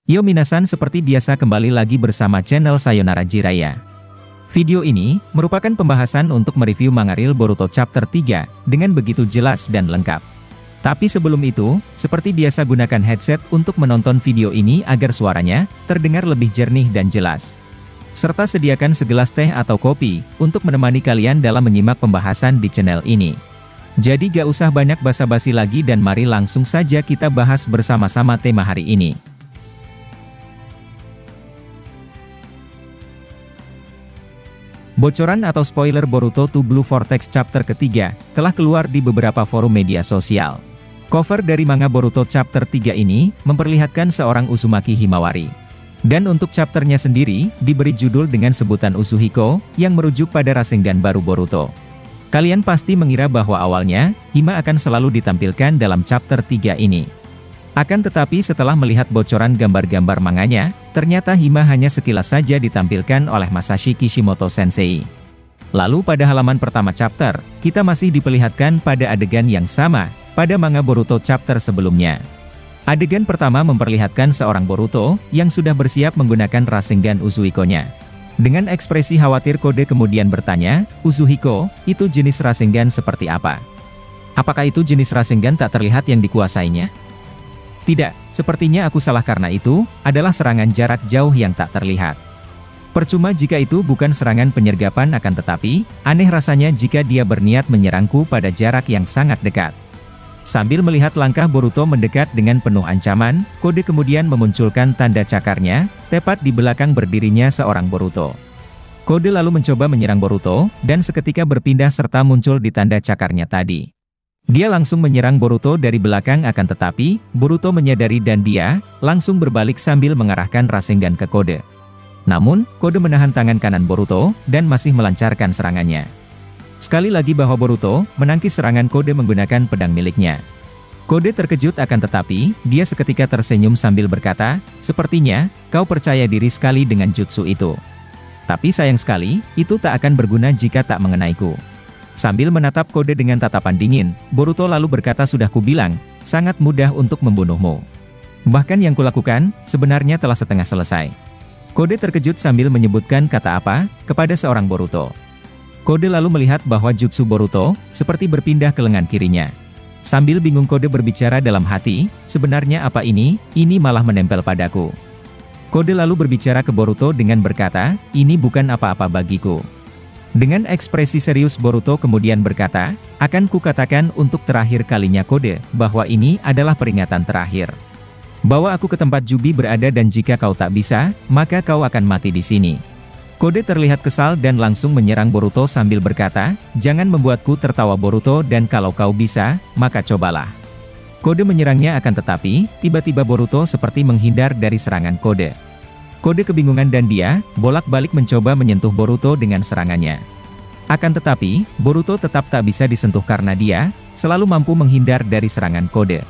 Yo minasan, seperti biasa kembali lagi bersama channel Sayonara Jiraiya. Video ini merupakan pembahasan untuk mereview manga Real Boruto Chapter 3 dengan begitu jelas dan lengkap. Tapi sebelum itu, seperti biasa gunakan headset untuk menonton video ini agar suaranya terdengar lebih jernih dan jelas. Serta sediakan segelas teh atau kopi untuk menemani kalian dalam menyimak pembahasan di channel ini. Jadi gak usah banyak basa-basi lagi dan mari langsung saja kita bahas bersama-sama tema hari ini. Bocoran atau spoiler Boruto to Blue Vortex chapter ketiga telah keluar di beberapa forum media sosial. Cover dari manga Boruto chapter 3 ini memperlihatkan seorang Uzumaki Himawari. Dan untuk chapternya sendiri diberi judul dengan sebutan Uzuhiko yang merujuk pada Rasengan baru Boruto. Kalian pasti mengira bahwa awalnya Hima akan selalu ditampilkan dalam chapter 3 ini. Akan tetapi setelah melihat bocoran gambar-gambar manganya, ternyata Hima hanya sekilas saja ditampilkan oleh Masashi Kishimoto Sensei. Lalu pada halaman pertama chapter, kita masih diperlihatkan pada adegan yang sama pada manga Boruto chapter sebelumnya. Adegan pertama memperlihatkan seorang Boruto yang sudah bersiap menggunakan Rasengan Uzuhiko-nya. Dengan ekspresi khawatir Kode kemudian bertanya, "Uzuhiko, itu jenis Rasengan seperti apa? Apakah itu jenis Rasengan tak terlihat yang dikuasainya?" "Tidak, sepertinya aku salah karena itu adalah serangan jarak jauh yang tak terlihat. Percuma jika itu bukan serangan penyergapan, akan tetapi, aneh rasanya jika dia berniat menyerangku pada jarak yang sangat dekat." Sambil melihat langkah Boruto mendekat dengan penuh ancaman, Kode kemudian memunculkan tanda cakarnya, tepat di belakang berdirinya seorang Boruto. Kode lalu mencoba menyerang Boruto, dan seketika berpindah serta muncul di tanda cakarnya tadi. Dia langsung menyerang Boruto dari belakang, akan tetapi, Boruto menyadari dan dia langsung berbalik sambil mengarahkan Rasengan ke Kode. Namun, Kode menahan tangan kanan Boruto, dan masih melancarkan serangannya. Sekali lagi bahwa Boruto menangkis serangan Kode menggunakan pedang miliknya. Kode terkejut, akan tetapi, dia seketika tersenyum sambil berkata, "Sepertinya, kau percaya diri sekali dengan jutsu itu. Tapi sayang sekali, itu tak akan berguna jika tak mengenaiku." Sambil menatap Kode dengan tatapan dingin, Boruto lalu berkata, "Sudah kubilang, sangat mudah untuk membunuhmu. Bahkan yang kulakukan, sebenarnya telah setengah selesai." Kode terkejut sambil menyebutkan kata apa kepada seorang Boruto. Kode lalu melihat bahwa jutsu Boruto seperti berpindah ke lengan kirinya. Sambil bingung Kode berbicara dalam hati, "Sebenarnya apa ini? Ini malah menempel padaku." Kode lalu berbicara ke Boruto dengan berkata, "Ini bukan apa-apa bagiku." Dengan ekspresi serius Boruto kemudian berkata, "Akan kukatakan untuk terakhir kalinya Kode, bahwa ini adalah peringatan terakhir. Bawa aku ke tempat Jubi berada dan jika kau tak bisa, maka kau akan mati di sini." Kode terlihat kesal dan langsung menyerang Boruto sambil berkata, "Jangan membuatku tertawa Boruto, dan kalau kau bisa, maka cobalah." Kode menyerangnya, akan tetapi, tiba-tiba Boruto seperti menghindar dari serangan Kode. Kode kebingungan dan dia bolak-balik mencoba menyentuh Boruto dengan serangannya. Akan tetapi, Boruto tetap tak bisa disentuh karena dia selalu mampu menghindar dari serangan Kode.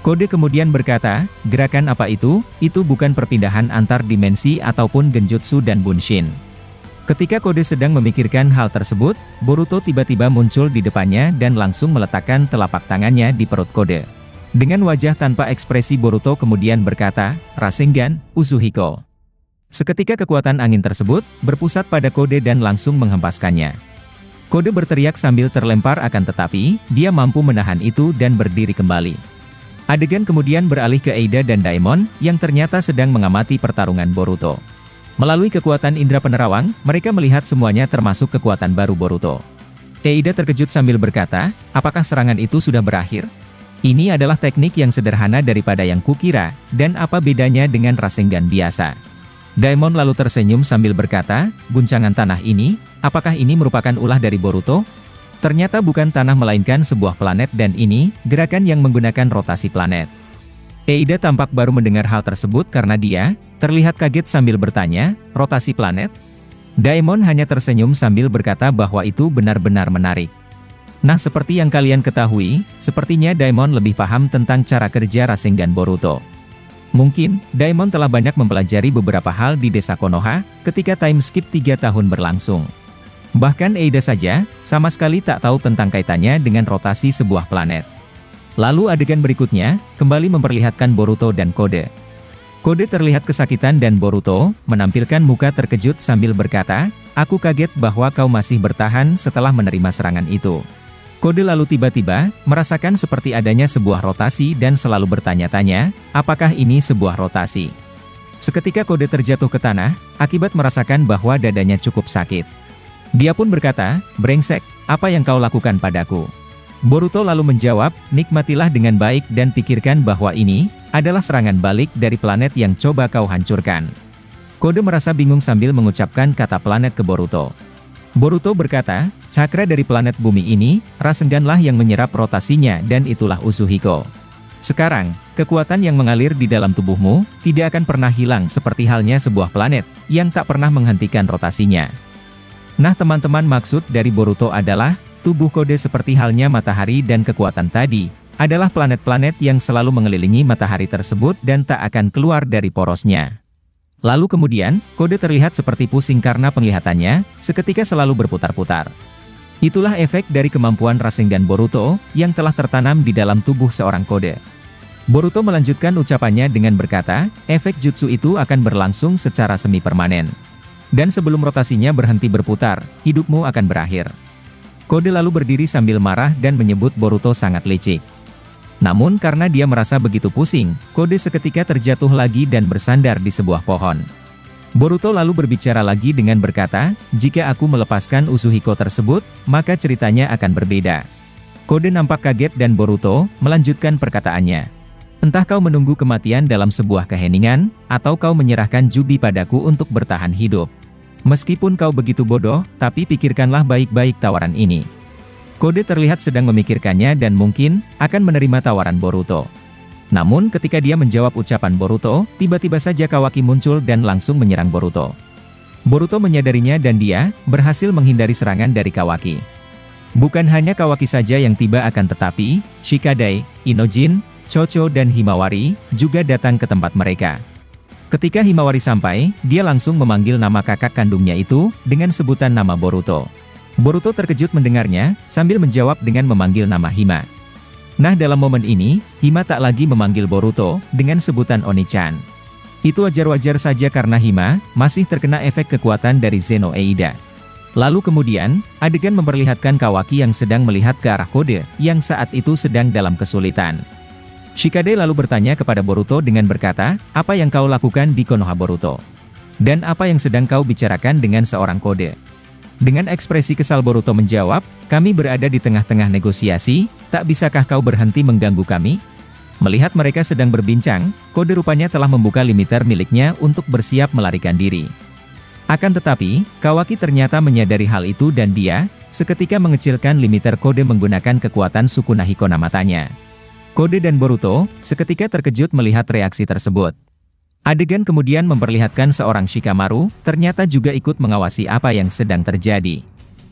Kode kemudian berkata, "Gerakan apa itu? Itu bukan perpindahan antar dimensi ataupun genjutsu dan bunshin." Ketika Kode sedang memikirkan hal tersebut, Boruto tiba-tiba muncul di depannya dan langsung meletakkan telapak tangannya di perut Kode. Dengan wajah tanpa ekspresi Boruto kemudian berkata, "Rasengan Uzuhiko." Seketika kekuatan angin tersebut berpusat pada Kode dan langsung menghempaskannya. Kode berteriak sambil terlempar, akan tetapi, dia mampu menahan itu dan berdiri kembali. Adegan kemudian beralih ke Eida dan Daemon, yang ternyata sedang mengamati pertarungan Boruto. Melalui kekuatan indera penerawang, mereka melihat semuanya termasuk kekuatan baru Boruto. Eida terkejut sambil berkata, "Apakah serangan itu sudah berakhir? Ini adalah teknik yang sederhana daripada yang kukira, dan apa bedanya dengan Rasengan biasa?" Daemon lalu tersenyum sambil berkata, "Guncangan tanah ini, apakah ini merupakan ulah dari Boruto? Ternyata bukan tanah melainkan sebuah planet dan ini, gerakan yang menggunakan rotasi planet." Eida tampak baru mendengar hal tersebut karena dia terlihat kaget sambil bertanya, "Rotasi planet?" Daemon hanya tersenyum sambil berkata bahwa itu benar-benar menarik. Nah, seperti yang kalian ketahui, sepertinya Daemon lebih paham tentang cara kerja Rasengan Boruto. Mungkin, Daemon telah banyak mempelajari beberapa hal di desa Konoha, ketika time skip 3 tahun berlangsung. Bahkan Eida saja, sama sekali tak tahu tentang kaitannya dengan rotasi sebuah planet. Lalu adegan berikutnya, kembali memperlihatkan Boruto dan Kode. Kode terlihat kesakitan dan Boruto menampilkan muka terkejut sambil berkata, "Aku kaget bahwa kau masih bertahan setelah menerima serangan itu." Kode lalu tiba-tiba merasakan seperti adanya sebuah rotasi dan selalu bertanya-tanya, apakah ini sebuah rotasi? Seketika Kode terjatuh ke tanah, akibat merasakan bahwa dadanya cukup sakit. Dia pun berkata, "Brengsek, apa yang kau lakukan padaku?" Boruto lalu menjawab, "Nikmatilah dengan baik dan pikirkan bahwa ini adalah serangan balik dari planet yang coba kau hancurkan." Kode merasa bingung sambil mengucapkan kata planet ke Boruto. Boruto berkata, "Cakra dari planet bumi ini, Rasenganlah yang menyerap rotasinya dan itulah Uzuhiko. Sekarang, kekuatan yang mengalir di dalam tubuhmu tidak akan pernah hilang seperti halnya sebuah planet yang tak pernah menghentikan rotasinya." Nah teman-teman, maksud dari Boruto adalah, tubuh Kode seperti halnya matahari dan kekuatan tadi adalah planet-planet yang selalu mengelilingi matahari tersebut dan tak akan keluar dari porosnya. Lalu kemudian, Kode terlihat seperti pusing karena penglihatannya seketika selalu berputar-putar. Itulah efek dari kemampuan Rasengan Boruto yang telah tertanam di dalam tubuh seorang Kode. Boruto melanjutkan ucapannya dengan berkata, efek jutsu itu akan berlangsung secara semi-permanen. Dan sebelum rotasinya berhenti berputar, hidupmu akan berakhir. Kode lalu berdiri sambil marah dan menyebut Boruto sangat licik. Namun karena dia merasa begitu pusing, Kode seketika terjatuh lagi dan bersandar di sebuah pohon. Boruto lalu berbicara lagi dengan berkata, "Jika aku melepaskan Uzuhiko tersebut, maka ceritanya akan berbeda." Kode nampak kaget dan Boruto melanjutkan perkataannya. "Entah kau menunggu kematian dalam sebuah keheningan, atau kau menyerahkan Jubi padaku untuk bertahan hidup. Meskipun kau begitu bodoh, tapi pikirkanlah baik-baik tawaran ini." Kode terlihat sedang memikirkannya dan mungkin akan menerima tawaran Boruto. Namun ketika dia menjawab ucapan Boruto, tiba-tiba saja Kawaki muncul dan langsung menyerang Boruto. Boruto menyadarinya dan dia berhasil menghindari serangan dari Kawaki. Bukan hanya Kawaki saja yang tiba akan tetapi, Shikadai, Inojin, Chocho dan Himawari juga datang ke tempat mereka. Ketika Himawari sampai, dia langsung memanggil nama kakak kandungnya itu dengan sebutan nama Boruto. Boruto terkejut mendengarnya, sambil menjawab dengan memanggil nama Hima. Nah dalam momen ini, Hima tak lagi memanggil Boruto dengan sebutan Oni-chan. Itu wajar-wajar saja karena Hima masih terkena efek kekuatan dari Zeno Eida. Lalu kemudian, adegan memperlihatkan Kawaki yang sedang melihat ke arah Kode yang saat itu sedang dalam kesulitan. Shikadai lalu bertanya kepada Boruto dengan berkata, "Apa yang kau lakukan di Konoha Boruto? Dan apa yang sedang kau bicarakan dengan seorang Kode?" Dengan ekspresi kesal Boruto menjawab, "Kami berada di tengah-tengah negosiasi, tak bisakah kau berhenti mengganggu kami?" Melihat mereka sedang berbincang, Kode rupanya telah membuka limiter miliknya untuk bersiap melarikan diri. Akan tetapi, Kawaki ternyata menyadari hal itu dan dia seketika mengecilkan limiter Kode menggunakan kekuatan Sukunahiko matanya. Kode dan Boruto seketika terkejut melihat reaksi tersebut. Adegan kemudian memperlihatkan seorang Shikamaru ternyata juga ikut mengawasi apa yang sedang terjadi.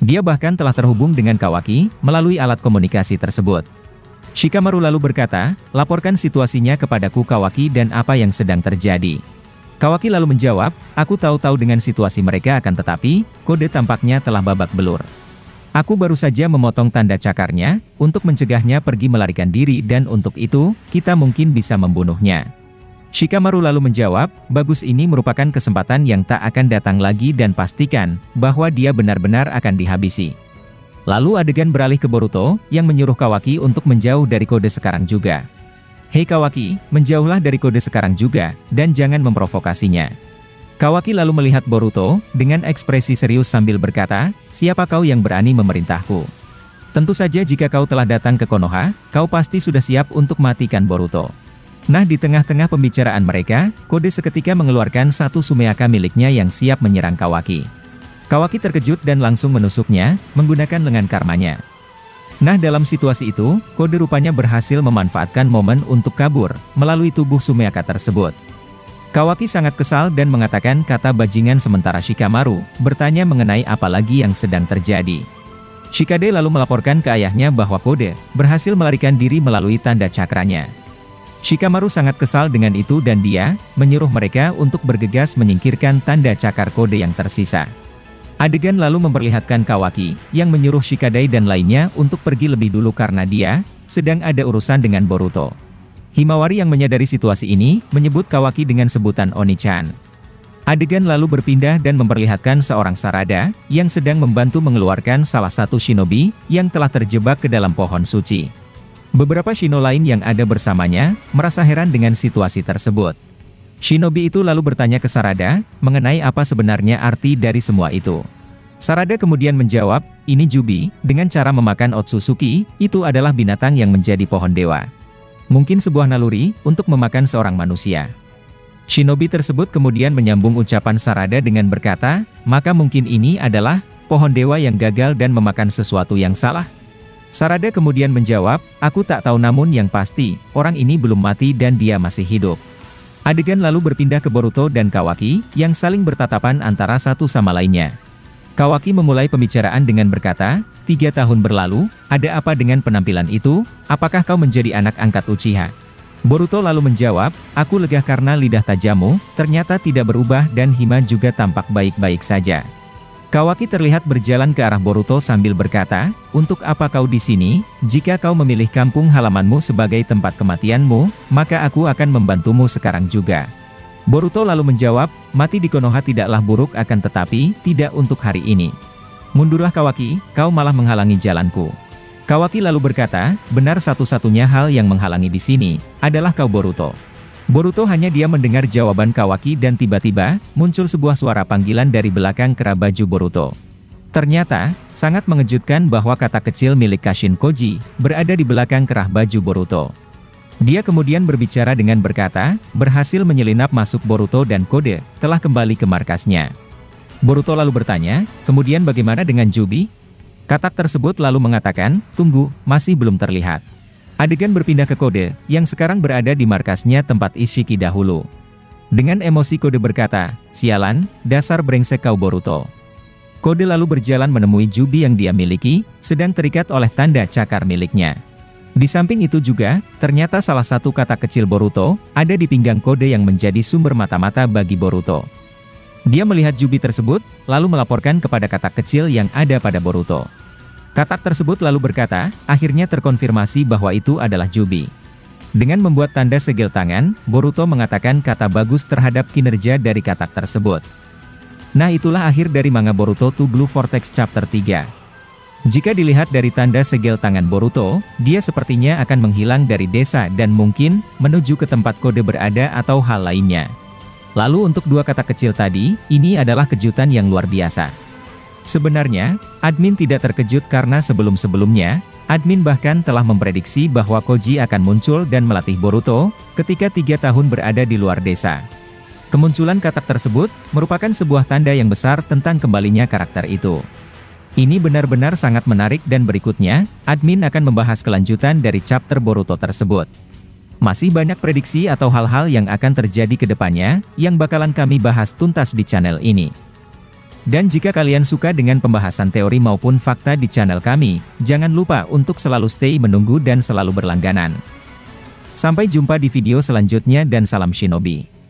Dia bahkan telah terhubung dengan Kawaki melalui alat komunikasi tersebut. Shikamaru lalu berkata, "Laporkan situasinya kepadaku Kawaki dan apa yang sedang terjadi." Kawaki lalu menjawab, "Aku tahu-tahu dengan situasi mereka akan tetapi, Kode tampaknya telah babak belur. Aku baru saja memotong tanda cakarnya, untuk mencegahnya pergi melarikan diri dan untuk itu, kita mungkin bisa membunuhnya." Shikamaru lalu menjawab, "Bagus, ini merupakan kesempatan yang tak akan datang lagi dan pastikan bahwa dia benar-benar akan dihabisi." Lalu adegan beralih ke Boruto, yang menyuruh Kawaki untuk menjauh dari Kode sekarang juga. "Hei Kawaki, menjauhlah dari Kode sekarang juga, dan jangan memprovokasinya." Kawaki lalu melihat Boruto, dengan ekspresi serius sambil berkata, "Siapa kau yang berani memerintahku? Tentu saja jika kau telah datang ke Konoha, kau pasti sudah siap untuk matikan Boruto." Nah di tengah-tengah pembicaraan mereka, Kode seketika mengeluarkan satu sumeaka miliknya yang siap menyerang Kawaki. Kawaki terkejut dan langsung menusuknya, menggunakan lengan karmanya. Nah dalam situasi itu, Kode rupanya berhasil memanfaatkan momen untuk kabur, melalui tubuh sumeaka tersebut. Kawaki sangat kesal dan mengatakan kata bajingan sementara Shikamaru bertanya mengenai apa lagi yang sedang terjadi. Shikadai lalu melaporkan ke ayahnya bahwa Kode berhasil melarikan diri melalui tanda cakranya. Shikamaru sangat kesal dengan itu dan dia menyuruh mereka untuk bergegas menyingkirkan tanda cakar Kode yang tersisa. Adegan lalu memperlihatkan Kawaki yang menyuruh Shikadai dan lainnya untuk pergi lebih dulu karena dia sedang ada urusan dengan Boruto. Himawari yang menyadari situasi ini, menyebut Kawaki dengan sebutan Oni-chan. Adegan lalu berpindah dan memperlihatkan seorang Sarada, yang sedang membantu mengeluarkan salah satu shinobi, yang telah terjebak ke dalam pohon suci. Beberapa shino lain yang ada bersamanya, merasa heran dengan situasi tersebut. Shinobi itu lalu bertanya ke Sarada, mengenai apa sebenarnya arti dari semua itu. Sarada kemudian menjawab, ini Jubi, dengan cara memakan Otsutsuki, itu adalah binatang yang menjadi pohon dewa. Mungkin sebuah naluri, untuk memakan seorang manusia. Shinobi tersebut kemudian menyambung ucapan Sarada dengan berkata, maka mungkin ini adalah, pohon dewa yang gagal dan memakan sesuatu yang salah. Sarada kemudian menjawab, aku tak tahu namun yang pasti, orang ini belum mati dan dia masih hidup. Adegan lalu berpindah ke Boruto dan Kawaki, yang saling bertatapan antara satu sama lainnya. Kawaki memulai pembicaraan dengan berkata, 3 tahun berlalu, ada apa dengan penampilan itu? Apakah kau menjadi anak angkat Uchiha? Boruto lalu menjawab, aku lega karena lidah tajammu, ternyata tidak berubah dan Hima juga tampak baik-baik saja. Kawaki terlihat berjalan ke arah Boruto sambil berkata, untuk apa kau di sini? Jika kau memilih kampung halamanmu sebagai tempat kematianmu, maka aku akan membantumu sekarang juga. Boruto lalu menjawab, mati di Konoha tidaklah buruk akan tetapi, tidak untuk hari ini. Mundurlah Kawaki, kau malah menghalangi jalanku. Kawaki lalu berkata, benar satu-satunya hal yang menghalangi di sini, adalah kau Boruto. Boruto hanya diam mendengar jawaban Kawaki dan tiba-tiba, muncul sebuah suara panggilan dari belakang kerah baju Boruto. Ternyata, sangat mengejutkan bahwa kata kecil milik Kashin Koji, berada di belakang kerah baju Boruto. Dia kemudian berbicara dengan berkata, berhasil menyelinap masuk Boruto dan Kode, telah kembali ke markasnya. Boruto lalu bertanya, kemudian bagaimana dengan Jubi? Katak tersebut lalu mengatakan, tunggu, masih belum terlihat. Adegan berpindah ke Kode, yang sekarang berada di markasnya tempat Ishiki dahulu. Dengan emosi Kode berkata, sialan, dasar brengsek kau Boruto. Kode lalu berjalan menemui Jubi yang dia miliki, sedang terikat oleh tanda cakar miliknya. Di samping itu juga, ternyata salah satu kata kecil Boruto, ada di pinggang Kode yang menjadi sumber mata-mata bagi Boruto. Dia melihat Jubi tersebut, lalu melaporkan kepada katak kecil yang ada pada Boruto. Katak tersebut lalu berkata, akhirnya terkonfirmasi bahwa itu adalah Jubi. Dengan membuat tanda segel tangan, Boruto mengatakan kata bagus terhadap kinerja dari katak tersebut. Nah itulah akhir dari manga Boruto to Blue Vortex Chapter 3. Jika dilihat dari tanda segel tangan Boruto, dia sepertinya akan menghilang dari desa dan mungkin menuju ke tempat Kode berada atau hal lainnya. Lalu untuk dua kata kecil tadi, ini adalah kejutan yang luar biasa. Sebenarnya, admin tidak terkejut karena sebelum-sebelumnya, admin bahkan telah memprediksi bahwa Koji akan muncul dan melatih Boruto, ketika 3 tahun berada di luar desa. Kemunculan katak tersebut, merupakan sebuah tanda yang besar tentang kembalinya karakter itu. Ini benar-benar sangat menarik dan berikutnya, admin akan membahas kelanjutan dari chapter Boruto tersebut. Masih banyak prediksi atau hal-hal yang akan terjadi ke depannya, yang bakalan kami bahas tuntas di channel ini. Dan jika kalian suka dengan pembahasan teori maupun fakta di channel kami, jangan lupa untuk selalu stay menunggu dan selalu berlangganan. Sampai jumpa di video selanjutnya dan salam Shinobi.